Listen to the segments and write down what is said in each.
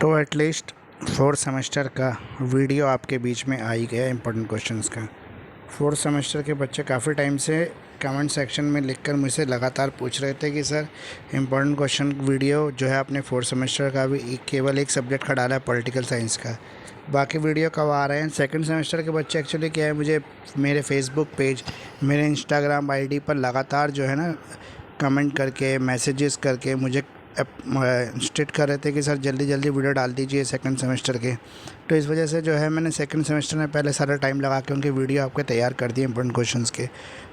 तो at least fourth semester का video आपके बीच में आ ही गया इम्पोर्टेंट क्वेश्चंस का। फोर्थ सेमेस्टर के बच्चे काफ़ी टाइम से कमेंट सेक्शन में लिखकर मुझसे लगातार पूछ रहे थे कि सर इम्पोर्टेंट क्वेश्चन वीडियो जो है आपने फोर्थ सेमेस्टर का भी केवल एक सब्जेक्ट का डाला है पॉलिटिकल साइंस का, बाकी वीडियो कब आ रहे हैं। सेकंड सेमेस्टर के बच्चे एक्चुअली क्या है, मुझे मेरे फेसबुक पेज, मेरे इंस्टाग्राम आईडी पर लगातार जो है ना कमेंट करके मैसेजेस करके मुझे इंस्टेट कर रहे थे कि सर जल्दी जल्दी वीडियो डाल दीजिए सेकंड सेमेस्टर के। तो इस वजह से जो है मैंने सेकंड सेमेस्टर में पहले सारा टाइम लगा के उनके वीडियो आपके तैयार कर दिए इंपॉर्टेंट क्वेश्चंस के।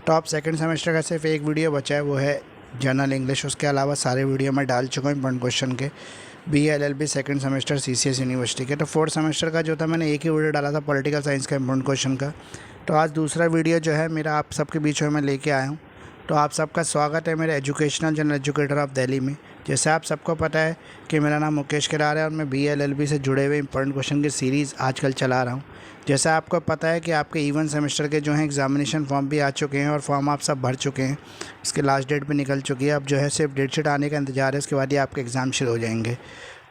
तो आप सेकंड सेमेस्टर का सिर्फ एक वीडियो बचा है, वो है जनरल इंग्लिश। उसके अलावा सारे वीडियो मैं डाल चुका हूँ इंपॉर्टेंट क्वेश्चन के, BLLB second semester CCS university के। तो फोर्थ सेमेस्टर का जो था मैंने एक ही वीडियो डाला था पॉलिटिकल साइंस का इंपॉर्टेंट क्वेश्चन का। तो आज दूसरा वीडियो जो है मेरा आप सबके बीच में मैं लेके आया हूँ। तो आप सबका स्वागत है मेरे educational general educator of Delhi में। जैसे आप सबको पता है कि मेरा नाम मुकेश किरार है और मैं BLLB से जुड़े हुए इंपॉर्टेंट क्वेश्चन की सीरीज़ आजकल चला रहा हूँ। जैसा आपको पता है कि आपके इवन सेमेस्टर के जो हैं एग्जामिनेशन फॉर्म भी आ चुके हैं और फॉर्म आप सब भर चुके हैं, उसकी लास्ट डेट भी निकल चुकी है। अब जो है सिर्फ डेट शीट आने का इंतजार है, उसके बाद ही आपके एग्ज़ाम शुरू हो जाएंगे।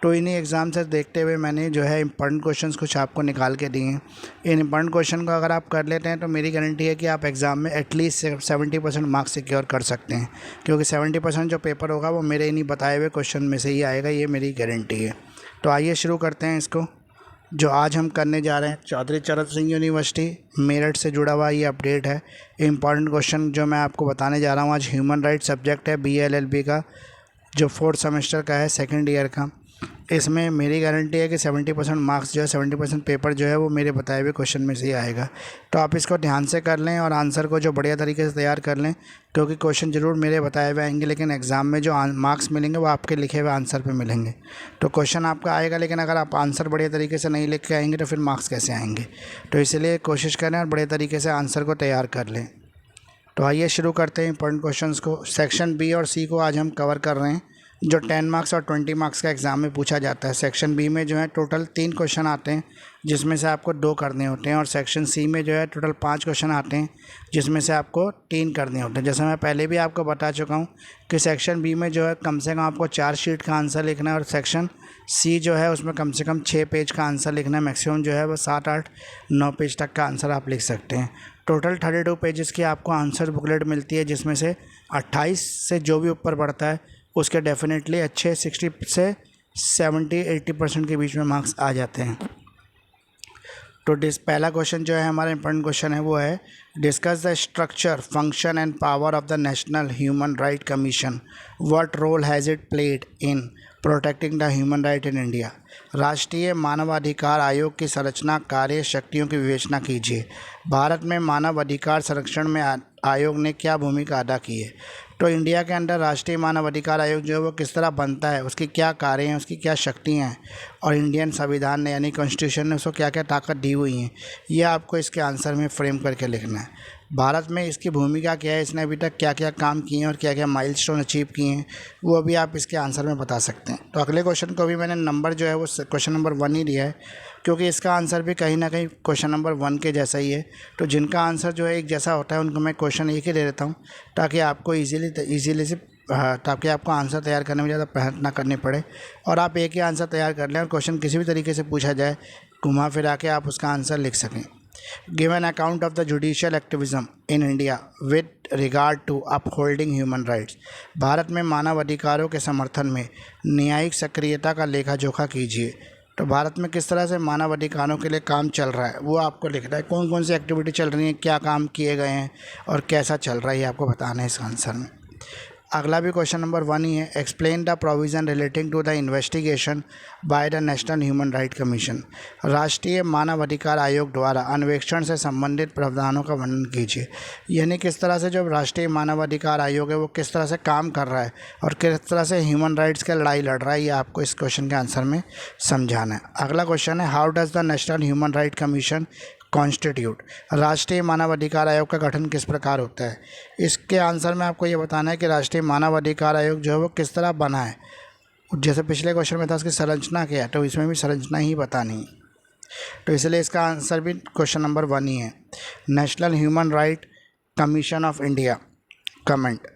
तो इन्हीं एग्ज़ाम से देखते हुए मैंने जो है इंपॉर्टेंट क्वेश्चंस कुछ आपको निकाल के दिए हैं। इन इंपॉर्टेंट क्वेश्चन को अगर आप कर लेते हैं तो मेरी गारंटी है कि आप एग्ज़ाम में एटलीस्ट 70% मार्क्स सिक्योर कर सकते हैं, क्योंकि 70% जो पेपर होगा वो मेरे इन्हीं बताए हुए क्वेश्चन में से ही आएगा, ये मेरी गारंटी है। तो आइए शुरू करते हैं इसको। जो आज हम करने जा रहे हैं चौधरी चरण सिंह यूनिवर्सिटी मेरठ से जुड़ा हुआ ये अपडेट है। इंपॉर्टेंट क्वेश्चन जो मैं आपको बताने जा रहा हूँ आज ह्यूमन राइट सब्जेक्ट है BLLB का, जो फोर्थ सेमेस्टर का है सेकेंड ईयर का। इसमें मेरी गारंटी है कि 70% मार्क्स जो है 70% पेपर जो है वो मेरे बताए हुए क्वेश्चन में से ही आएगा। तो आप इसको ध्यान से कर लें और आंसर को जो बढ़िया तरीके से तैयार कर लें, क्योंकि क्वेश्चन ज़रूर मेरे बताए हुए आएंगे लेकिन एग्ज़ाम में जो मार्क्स मिलेंगे वो आपके लिखे हुए आंसर पे मिलेंगे। तो क्वेश्चन आपका आएगा लेकिन अगर आप आंसर बढ़िया तरीके से नहीं लिख के आएंगे तो फिर मार्क्स कैसे आएंगे। तो इसलिए कोशिश करें और बढ़िया तरीके से आंसर को तैयार कर लें। तो आइए शुरू करते हैं इंपॉर्टेंट क्वेश्चंस को। सेक्शन B और C को आज हम कवर कर रहे हैं, जो 10 मार्क्स और 20 मार्क्स का एग्ज़ाम में पूछा जाता है। सेक्शन B में जो है टोटल 3 क्वेश्चन आते हैं जिसमें से आपको 2 करने होते हैं, और सेक्शन C में जो है टोटल 5 क्वेश्चन आते हैं जिसमें से आपको 3 करने होते हैं। जैसे मैं पहले भी आपको बता चुका हूँ कि सेक्शन B में जो है कम से कम आपको 4 शीट का आंसर लिखना है, और सेक्शन C जो है उसमें कम से कम 6 पेज का आंसर लिखना है। मैक्सिमम जो है वो 7, 8, 9 पेज तक का आंसर आप लिख सकते हैं। टोटल 32 पेजेस की आपको आंसर बुकलेट मिलती है, जिसमें से 28 से जो भी ऊपर बढ़ता है उसके डेफिनेटली अच्छे 60 से 70-80% के बीच में मार्क्स आ जाते हैं। तो पहला क्वेश्चन जो है हमारा इंपॉर्टेंट क्वेश्चन है वो है discuss the structure, function and power of the National Human Right Commission. What role has it played in protecting the human right in India. राष्ट्रीय मानवाधिकार आयोग की संरचना, कार्य, शक्तियों की विवेचना कीजिए। भारत में मानव अधिकार संरक्षण में आयोग ने क्या भूमिका अदा की है। तो इंडिया के अंदर राष्ट्रीय मानव अधिकार आयोग जो है वो किस तरह बनता है, उसकी क्या कार्य हैं, उसकी क्या शक्तियाँ हैं, और इंडियन संविधान ने यानी कॉन्स्टिट्यूशन ने उसको क्या क्या ताकत दी हुई हैं, यह आपको इसके आंसर में फ्रेम करके लिखना है। भारत में इसकी भूमिका क्या है, इसने अभी तक क्या क्या काम किए हैं और क्या क्या माइलस्टोन अचीव किए हैं, वो भी आप इसके आंसर में बता सकते हैं। तो अगले क्वेश्चन को भी मैंने नंबर जो है वो क्वेश्चन नंबर 1 ही दिया है, क्योंकि इसका आंसर भी कहीं ना कहीं क्वेश्चन नंबर 1 के जैसा ही है। तो जिनका आंसर जो है एक जैसा होता है उनको मैं क्वेश्चन एक ही दे देता हूँ, ताकि आपको ईजीली से ताकि आपको आंसर तैयार करने में ज़्यादा मेहनत ना करनी पड़े और आप एक ही आंसर तैयार कर लें और क्वेश्चन किसी भी तरीके से पूछा जाए घुमा फिरा के आप उसका आंसर लिख सकें। Give an account of the judicial activism in India with regard to upholding human rights. Bharat में मानव अधिकारों के समर्थन में न्यायिक सक्रियता का लेखा जोखा कीजिए। तो भारत में किस तरह से मानव अधिकारों के लिए काम चल रहा है वो आपको लिखना है, कौन कौन सी एक्टिविटी चल रही है, क्या काम किए गए हैं और कैसा चल रहा है, ये आपको बताना है इस आंसर में। अगला भी क्वेश्चन नंबर 1 ही है। Explain the provision relating to the investigation by the National Human Right Commission. राष्ट्रीय मानव अधिकार आयोग द्वारा अन्वेषण से संबंधित प्रावधानों का वर्णन कीजिए। यानी किस तरह से जो राष्ट्रीय मानव अधिकार आयोग है वो किस तरह से काम कर रहा है और किस तरह से ह्यूमन राइट्स की लड़ाई लड़ रहा है, ये आपको इस क्वेश्चन के आंसर में समझाना है। अगला क्वेश्चन है how does the National Human Right commission constitute. राष्ट्रीय मानव अधिकार आयोग का गठन किस प्रकार होता है। इसके आंसर में आपको ये बताना है कि राष्ट्रीय मानव अधिकार आयोग जो है वो किस तरह बना है। जैसे पिछले क्वेश्चन में था उसकी संरचना क्या है, तो इसमें भी संरचना ही बतानी है। तो इसलिए इसका आंसर भी क्वेश्चन नंबर 1 ही है। National Human Right commission of India comment.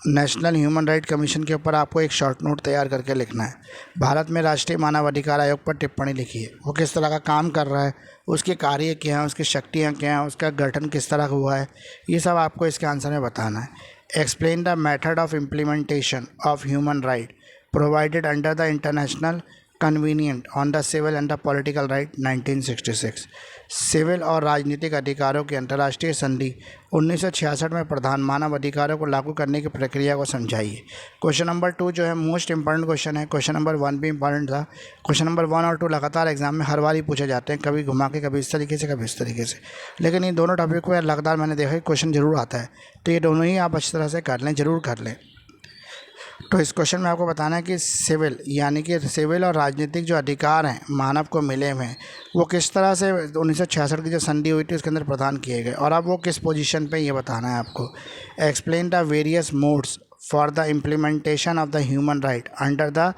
National Human Right commission के ऊपर आपको एक शॉर्ट नोट तैयार करके लिखना है। भारत में राष्ट्रीय मानवाधिकार आयोग पर टिप्पणी लिखिए, वो किस तरह का काम कर रहा है, उसके कार्य क्या हैं, उसकी शक्तियाँ क्या हैं, उसका गठन किस तरह का हुआ है, ये सब आपको इसके आंसर में बताना है। Explain the method of implementation of human right provided under the international convenient on the civil and the political right 1966। Civil और राजनीतिक अधिकारों की अंतर्राष्ट्रीय संधि 1966 में प्रधान मानव अधिकारों को लागू करने की प्रक्रिया को समझाइए। क्वेश्चन नंबर 2 जो है मोस्ट इंपॉर्टेंट क्वेश्चन है। क्वेश्चन नंबर 1 भी इंपॉर्टेंट था। क्वेश्चन नंबर 1 और 2 लगातार एग्जाम में हर बार ही पूछे जाते हैं, कभी घुमा के, कभी इस तरीके से, कभी इस तरीके से, लेकिन इन दोनों टॉपिक को लगातार मैंने देखा कि क्वेश्चन जरूर आता है, तो ये दोनों ही आप अच्छी तरह से कर लें, ज़रूर कर लें। तो इस क्वेश्चन में आपको बताना है कि सिविल यानी कि सिविल और राजनीतिक जो अधिकार हैं मानव को मिले हुए हैं, वो किस तरह से 1966 की जो संधि हुई थी उसके अंदर प्रदान किए गए, और अब वो किस पोजीशन पे ये बताना है आपको। Explain the various modes for the implementation of the human right under the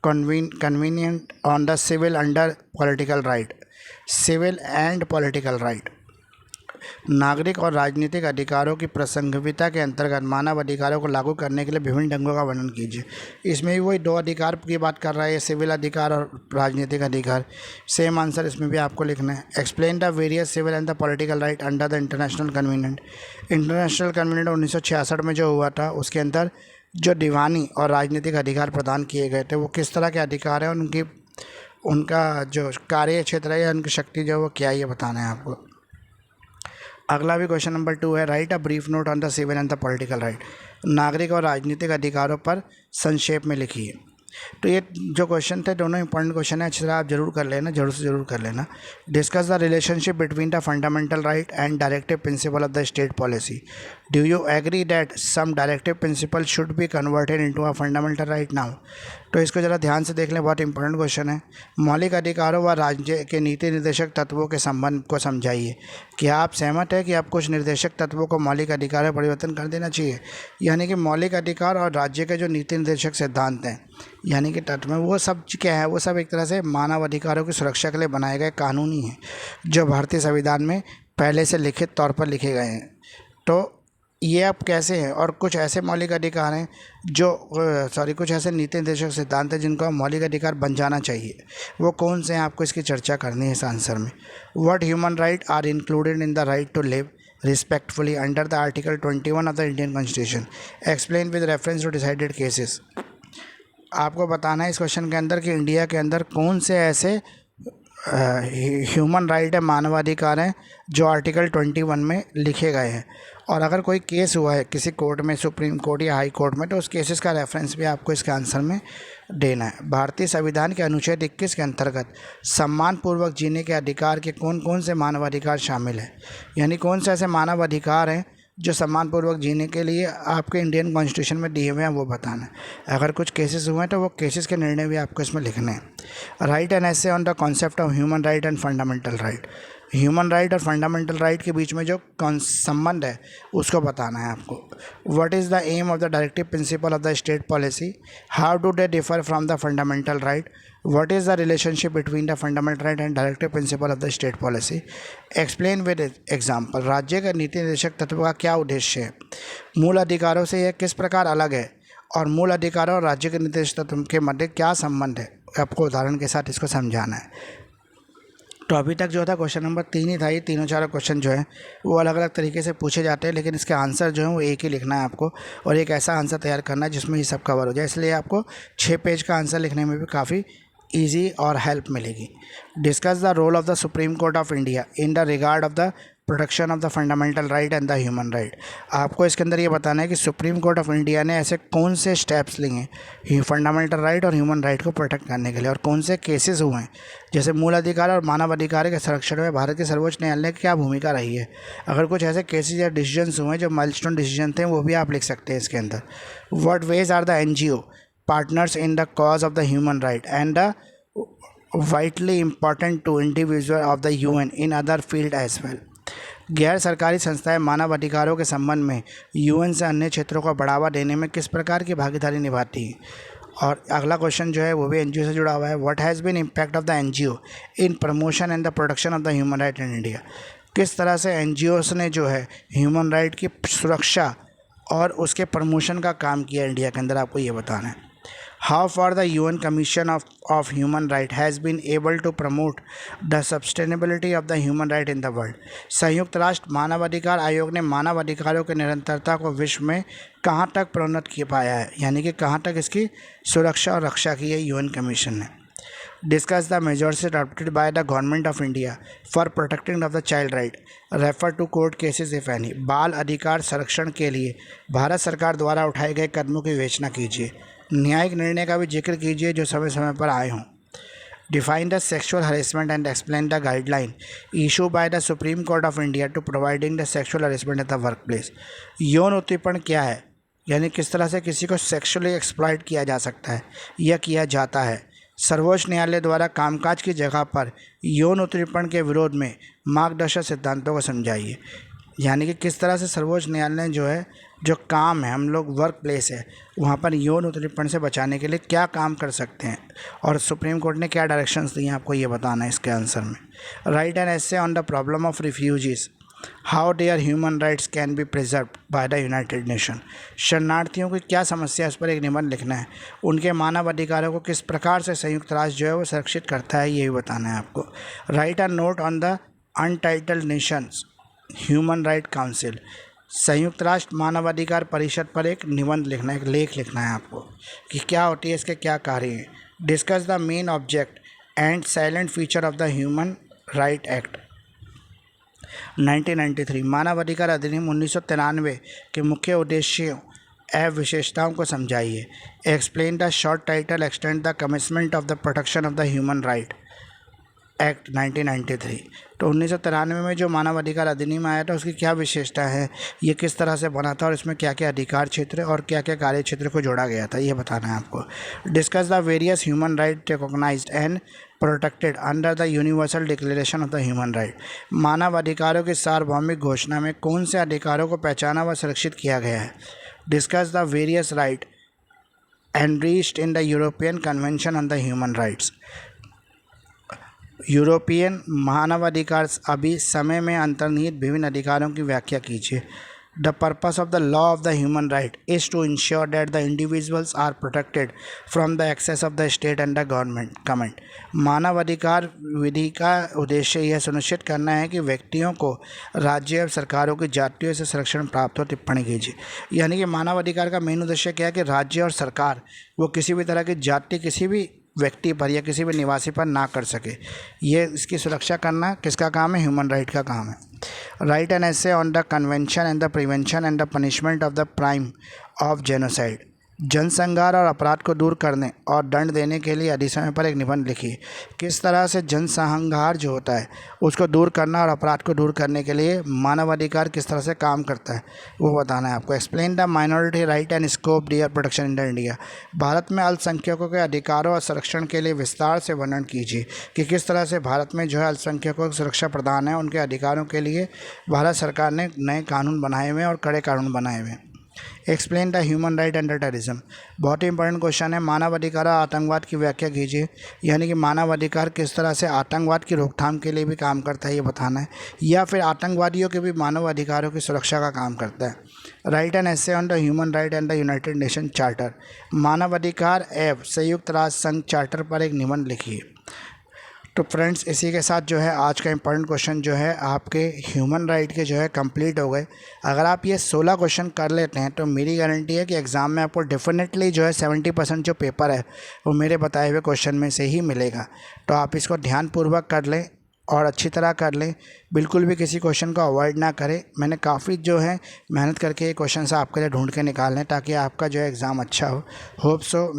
convenient on the civil under political right. Civil and political right, नागरिक और राजनीतिक अधिकारों की प्रसंगविता के अंतर्गत मानव अधिकारों को लागू करने के लिए विभिन्न ढंगों का वर्णन कीजिए। इसमें भी वही दो अधिकार की बात कर रहा है, सिविल अधिकार और राजनीतिक अधिकार। सेम आंसर इसमें भी आपको लिखना है। Explain the various civil and the political right under the international convenient. International convenient 1966 में जो हुआ था उसके अंदर जो दीवानी और राजनीतिक अधिकार प्रदान किए गए थे, वो किस तरह के अधिकार हैं, उनका जो कार्य क्षेत्र है या उनकी शक्ति जो है वो क्या है, ये बताना है आपको। अगला भी क्वेश्चन नंबर 2 है, write a brief note on the civil and the political right. नागरिक और राजनीतिक अधिकारों पर संक्षेप में लिखिए। तो ये जो क्वेश्चन थे दोनों इंपॉर्टेंट क्वेश्चन है, अच्छी तरह आप जरूर कर लेना, जरूर से जरूर कर लेना। Discuss the relationship between the fundamental right and directive principle of the state policy. Do you agree that some directive principle should be converted into a fundamental right now. तो इसको ज़रा ध्यान से देख लें, बहुत इंपॉर्टेंट क्वेश्चन है। मौलिक अधिकारों व राज्य के नीति निर्देशक तत्वों के संबंध को समझाइए। क्या आप सहमत है कि आप कुछ निर्देशक तत्वों को मौलिक अधिकार में परिवर्तन कर देना चाहिए, यानी कि मौलिक अधिकार और राज्य के जो नीति निर्देशक सिद्धांत हैं यानी कि तत्व में, वो सब क्या है, वो सब एक तरह से मानव अधिकारों की सुरक्षा के लिए बनाए गए कानूनी हैं जो भारतीय संविधान में पहले से लिखित तौर पर लिखे गए हैं। तो ये अब कैसे हैं, और कुछ ऐसे मौलिक अधिकार हैं जो कुछ ऐसे नीति निर्देशक सिद्धांत हैं जिनको मौलिक अधिकार बन जाना चाहिए, वो कौन से हैं, आपको इसकी चर्चा करनी है इस आंसर में। What human right are included in the right to live respectfully under the article 21 of the Indian constitution. Explain with reference to decided cases. आपको बताना है इस क्वेश्चन के अंदर कि इंडिया के अंदर कौन से ऐसे ह्यूमन राइट है, मानवाधिकार हैं, जो आर्टिकल 21 में लिखे गए हैं, और अगर कोई केस हुआ है किसी कोर्ट में, सुप्रीम कोर्ट या हाई कोर्ट में, तो उस केसेस का रेफरेंस भी आपको इसके आंसर में देना है। भारतीय संविधान के अनुच्छेद 21 के अंतर्गत सम्मानपूर्वक जीने के अधिकार के कौन कौन से मानवाधिकार शामिल हैं, यानी कौन से ऐसे मानव अधिकार हैं जो सम्मानपूर्वक जीने के लिए आपके इंडियन कॉन्स्टिट्यूशन में दिए हुए हैं, वो बताना है। अगर कुछ केसेस हुए हैं तो वो केसेस के निर्णय भी आपको इसमें लिखने हैं। Right an essay on the concept of human right and fundamental right. Human right और फंडामेंटल राइट के बीच में जो संबंध है उसको बताना है आपको। What is the aim of the directive principle of the state policy, how do they differ from the fundamental right, what is the relationship between the fundamental right and directive principle of the state policy. Explain with example. राज्य का नीति निर्देशक तत्व का क्या उद्देश्य है, मूल अधिकारों से यह किस प्रकार अलग है, और मूल अधिकारों और राज्य के निर्देशक तत्व के मध्य क्या संबंध है, आपको उदाहरण के साथ इसको समझाना है। तो अभी तक जो था क्वेश्चन नंबर 3 ही था, ये तीनों चारों क्वेश्चन जो है वो अलग अलग तरीके से पूछे जाते हैं, लेकिन इसके आंसर जो है वो एक ही लिखना है आपको, और एक ऐसा आंसर तैयार करना है जिसमें ये सब कवर हो जाए। इसलिए आपको 6 पेज का आंसर लिखने में भी काफ़ी ईजी और हेल्प मिलेगी। Discuss the role of the Supreme Court of India in the regard of the protection of the fundamental right and the human right. आपको इसके अंदर ये बताना है कि सुप्रीम कोर्ट ऑफ इंडिया ने ऐसे कौन से स्टेप्स लिए फंडामेंटल राइट और ह्यूमन राइट को प्रोटेक्ट करने के लिए, और कौन से केसेस हुए हैं, जैसे मूल अधिकार और मानव अधिकार के संरक्षण में भारत के सर्वोच्च न्यायालय की क्या भूमिका रही है। अगर कुछ ऐसे केसेस या डिसीजंस हुए जो माइलस्टोन डिसीजन थे, वो भी आप लिख सकते हैं इसके अंदर। What ways are the NGO partners in the cause of the human right and the vitally important to individual of the UN in other field as well। गैर सरकारी संस्थाएं मानव अधिकारों के संबंध में UN से अन्य क्षेत्रों को बढ़ावा देने में किस प्रकार की भागीदारी निभाती हैं। और अगला क्वेश्चन जो है वो भी NGO से जुड़ा हुआ है। What has been impact of the NGO in promotion and the protection of the human right in India. किस तरह से NGOs ने जो है ह्यूमन राइट की सुरक्षा और उसके प्रमोशन का काम किया इंडिया के अंदर, आपको ये बताना है। How far the UN commission of human right has been able to promote the sustainability of the human right in the world. संयुक्त राष्ट्र मानवाधिकार आयोग ने मानवाधिकारों की निरंतरता को विश्व में कहाँ तक प्रोन्नत किया पाया है, यानी कि कहाँ तक इसकी सुरक्षा और रक्षा की है यूएन कमीशन ने। Discuss the measures adopted by the government of India for protecting of the child right. Refer to court cases if any. बाल अधिकार संरक्षण के लिए भारत सरकार द्वारा उठाए गए कदमों की विवेचना कीजिए। न्यायिक निर्णय का भी जिक्र कीजिए जो समय समय पर आए हों। Define the sexual harassment and explain the guideline issued by the Supreme Court of India to providing the sexual harassment at the workplace. यौन उत्पीड़न क्या है, यानी किस तरह से किसी को सेक्सुअली एक्सप्लॉइट किया जा सकता है या किया जाता है। सर्वोच्च न्यायालय द्वारा कामकाज की जगह पर यौन उत्पीड़न के विरोध में मार्गदर्शक सिद्धांतों को समझाइए, यानी कि किस तरह से सर्वोच्च न्यायालय जो है, जो काम है हम लोग वर्क प्लेस है वहाँ पर यौन उत्पीड़न से बचाने के लिए क्या काम कर सकते हैं और सुप्रीम कोर्ट ने क्या डायरेक्शंस दिए हैं, आपको ये बताना है इसके आंसर में। Write an essay on the problem of refugees, how their human rights can be preserve by the United Nation. शरणार्थियों की क्या समस्या है, इस पर एक निबंध लिखना है। उनके मानव अधिकारों को किस प्रकार से संयुक्त राष्ट्र जो है वो सुरक्षित करता है, ये भी बताना है आपको। Right a note on the untitled Nations human right council, संयुक्त राष्ट्र मानवाधिकार परिषद पर एक निबंध लिखना है, एक लेख लिखना है आपको कि क्या होती है, इसके क्या कार्य हैं। Discuss the main object and silent feature of the human right act 1993, मानवाधिकार अधिनियम 1993 के मुख्य उद्देश्यों एवं विशेषताओं को समझाइए। Explain the short title extend the commitment of the protection of the human right act 1993। तो 1993 में जो मानवाधिकार अधिनियम आया था उसकी क्या विशेषता है, ये किस तरह से बना था और इसमें क्या क्या अधिकार क्षेत्र और क्या क्या कार्य क्षेत्र को जोड़ा गया था, ये बताना है आपको। Discuss the various human right recognised and protected under the universal declaration of the human right, मानव अधिकारों की सार्वभौमिक घोषणा में कौन से अधिकारों को पहचाना व सुरक्षित किया गया है। Discuss the various right enriched in the European convention on the human rights, European मानवाधिकार अभी समय में अंतर्निहित विभिन्न अधिकारों की व्याख्या कीजिए। The purpose of the law of the human right is to ensure that the individuals are protected from the excess of the state and the government comment, मानवाधिकार विधि का उद्देश्य यह सुनिश्चित करना है कि व्यक्तियों को राज्य और सरकारों की जातियों से संरक्षण प्राप्त हो। टिप्पणी कीजिए, यानी कि मानवाधिकार का मेन उद्देश्य क्या है कि राज्य और सरकार वो किसी भी तरह की जाति किसी भी व्यक्ति पर या किसी भी निवासी पर ना कर सके, ये इसकी सुरक्षा करना किसका काम है, ह्यूमन राइट का काम है। Write an essay on the convention and the prevention and the punishment of the crime of genocide, जनसंहार और अपराध को दूर करने और दंड देने के लिए अधिसमय पर एक निबंध लिखिए। किस तरह से जनसंहार जो होता है उसको दूर करना और अपराध को दूर करने के लिए मानवाधिकार किस तरह से काम करता है वो बताना है आपको। Explain the minority right and scope dear protection in India, Bharat में अल्पसंख्यकों के अधिकारों और संरक्षण के लिए विस्तार से वर्णन कीजिए कि किस तरह से भारत में जो है अल्पसंख्यकों को सुरक्षा प्रदान है, उनके अधिकारों के लिए भारत सरकार ने नए कानून बनाए हुए हैं और कड़े कानून बनाए हुए हैं। Explain the human right under terrorism, बहुत ही इंपॉर्टेंट क्वेश्चन है। मानव अधिकार और आतंकवाद की व्याख्या कीजिए, यानी कि मानव अधिकार किस तरह से आतंकवाद की रोकथाम के लिए भी काम करता है ये बताना है, या फिर आतंकवादियों के भी मानव अधिकारों की सुरक्षा का काम करता है। Write an essay on the human right and the United Nation charter, मानव अधिकार एवं संयुक्त राष्ट्र संघ चार्टर पर एक निबंध लिखिए। तो फ्रेंड्स इसी के साथ जो है आज का इंपॉर्टेंट क्वेश्चन जो है आपके ह्यूमन राइट के जो है कंप्लीट हो गए। अगर आप ये 16 क्वेश्चन कर लेते हैं तो मेरी गारंटी है कि एग्ज़ाम में आपको डेफिनेटली जो है 70% जो पेपर है वो मेरे बताए हुए क्वेश्चन में से ही मिलेगा। तो आप इसको ध्यानपूर्वक कर लें और अच्छी तरह कर लें, बिल्कुल भी किसी क्वेश्चन को अवॉइड ना करें। मैंने काफ़ी जो है मेहनत करके ये क्वेश्चन आपके लिए ढूंढ के निकालें ताकि आपका जो है एग्ज़ाम अच्छा हो। होप सो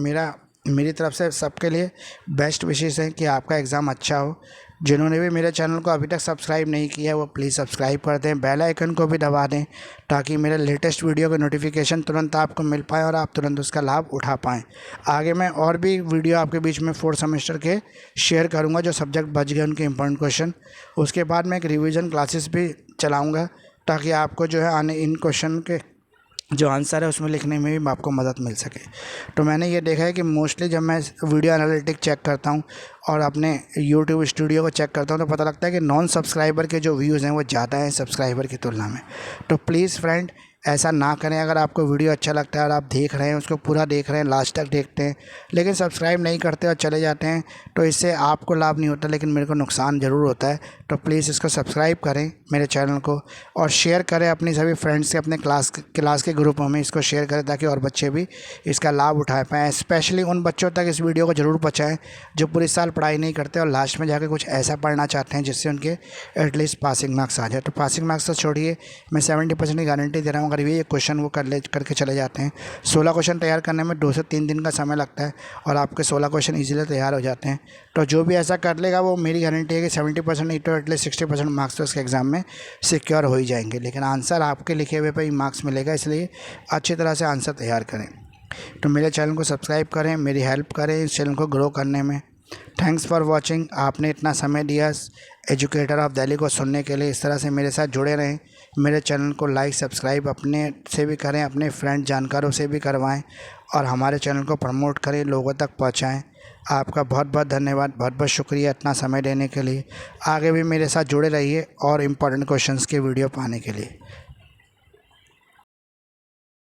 मेरी तरफ से सबके लिए बेस्ट विशेष है कि आपका एग्ज़ाम अच्छा हो। जिन्होंने भी मेरे चैनल को अभी तक सब्सक्राइब नहीं किया वो प्लीज़ सब्सक्राइब कर दें, बेल आइकन को भी दबा दें ताकि मेरे लेटेस्ट वीडियो का नोटिफिकेशन तुरंत आपको मिल पाए और आप तुरंत उसका लाभ उठा पाएँ। आगे मैं और भी वीडियो आपके बीच में 4th सेमेस्टर के शेयर करूँगा जो सब्जेक्ट बच गए उनके इंपॉर्टेंट क्वेश्चन। उसके बाद मैं एक रिविज़न क्लासेस भी चलाऊँगा ताकि आपको जो है आने इन क्वेश्चन के जो आंसर है उसमें लिखने में भी आपको मदद मिल सके। तो मैंने ये देखा है कि मोस्टली जब मैं वीडियो एनालिटिक चेक करता हूँ और अपने यूट्यूब स्टूडियो को चेक करता हूँ तो पता लगता है कि नॉन सब्सक्राइबर के जो व्यूज़ हैं वो ज़्यादा हैं सब्सक्राइबर की तुलना में। तो प्लीज़ फ्रेंड ऐसा ना करें। अगर आपको वीडियो अच्छा लगता है और आप देख रहे हैं, उसको पूरा देख रहे हैं, लास्ट तक देखते हैं, लेकिन सब्सक्राइब नहीं करते और चले जाते हैं, तो इससे आपको लाभ नहीं होता लेकिन मेरे को नुकसान ज़रूर होता है। तो प्लीज़ इसको सब्सक्राइब करें मेरे चैनल को, और शेयर करें अपनी सभी फ्रेंड्स से, अपने क्लास के ग्रुपों में इसको शेयर करें ताकि और बच्चे भी इसका लाभ उठा पाएँ। स्पेशली उन बच्चों तक इस वीडियो को ज़रूर पहुँचाएँ जो पूरे साल पढ़ाई नहीं करते और लास्ट में जाकर कुछ ऐसा पढ़ना चाहते हैं जिससे उनके एटलीस्ट पासिंग मार्क्स आ जाए। तो पासिंग मार्क्स तो छोड़िए, मैं 70% की गारंटी दे रहा हूँ। अगर ये क्वेश्चन वो करके चले जाते हैं, 16 क्वेश्चन तैयार करने में 2 से 3 दिन का समय लगता है और आपके 16 क्वेश्चन ईजिली तैयार हो जाते हैं। तो जो भी ऐसा कर लेगा वो मेरी गारंटी है कि 70% नहीं तो एटलीस्ट 60% मार्क्स तो उसके एग्ज़ाम में सिक्योर हो ही जाएंगे। लेकिन आंसर आपके लिखे हुए पे ही मार्क्स मिलेगा, इसलिए अच्छी तरह से आंसर तैयार करें। तो मेरे चैनल को सब्सक्राइब करें, मेरी हेल्प करें इस चैनल को ग्रो करने में। Thanks for watching. आपने इतना समय दिया एजुकेटर ऑफ दिल्ली को सुनने के लिए। इस तरह से मेरे साथ जुड़े रहें। मेरे चैनल को लाइक सब्सक्राइब अपने से भी करें, अपने फ्रेंड जानकारों से भी करवाएं और हमारे चैनल को प्रमोट करें, लोगों तक पहुंचाएं। आपका बहुत बहुत धन्यवाद, बहुत बहुत शुक्रिया इतना समय देने के लिए। आगे भी मेरे साथ जुड़े रहिए और इम्पोर्टेंट क्वेश्चंस के वीडियो पाने के लिए।